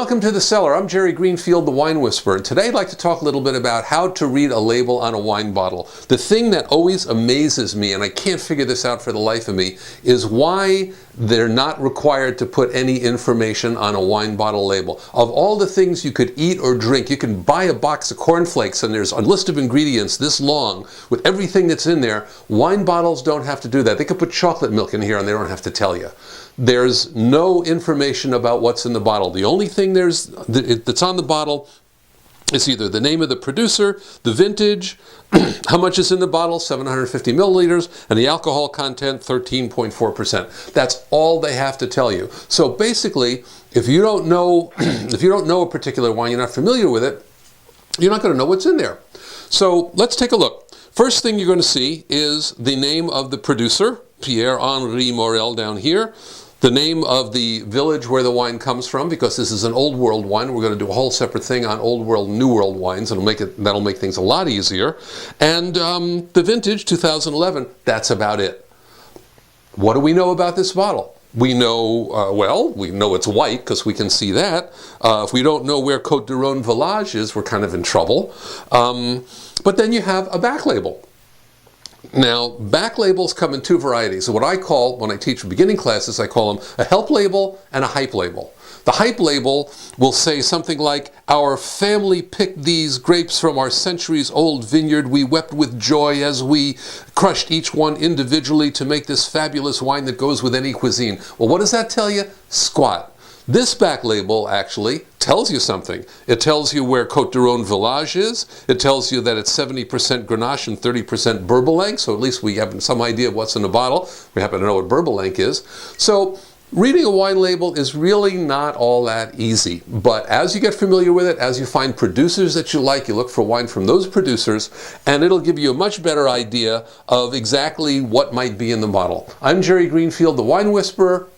welcome to The Cellar. I'm Jerry Greenfield, the Wine Whisperer, and today I'd like to talk a little bit about how to read a label on a wine bottle. The thing that always amazes me, and I can't figure this out for the life of me, is why they're not required to put any information on a wine bottle label. Of all the things you could eat or drink, you can buy a box of cornflakes and there's a list of ingredients this long with everything that's in there. Wine bottles don't have to do that. They could put chocolate milk in here and they don't have to tell you. There's no information about what's in the bottle. The only thing that's on the bottle is either the name of the producer, the vintage, how much is in the bottle, 750 milliliters, and the alcohol content, 13.4%. That's all they have to tell you. So basically, if you don't know a particular wine, you're not familiar with it, you're not going to know what's in there. So let's take a look. First thing you're going to see is the name of the producer, Pierre-Henri Morel down here. The name of the village where the wine comes from, because this is an Old World wine. We're going to do a whole separate thing on Old World, New World wines. That'll make things a lot easier. And the vintage, 2011, that's about it. What do we know about this bottle? We know, we know it's white because we can see that. If we don't know where Côte du Rhône Village is, we're kind of in trouble. But then you have a back label. Now, back labels come in two varieties. So what I call, when I teach beginning classes, I call them a help label and a hype label. The hype label will say something like, "Our family picked these grapes from our centuries-old vineyard. We wept with joy as we crushed each one individually to make this fabulous wine that goes with any cuisine." Well, what does that tell you? Squat. This back label actually tells you something. It tells you where Côte du Rhône Village is. It tells you that it's 70% Grenache and 30% Bourboulenc, so at least we have some idea of what's in the bottle. We happen to know what Bourboulenc is. So reading a wine label is really not all that easy, but as you get familiar with it, as you find producers that you like, you look for wine from those producers, and it'll give you a much better idea of exactly what might be in the bottle. I'm Jerry Greenfield, the Wine Whisperer.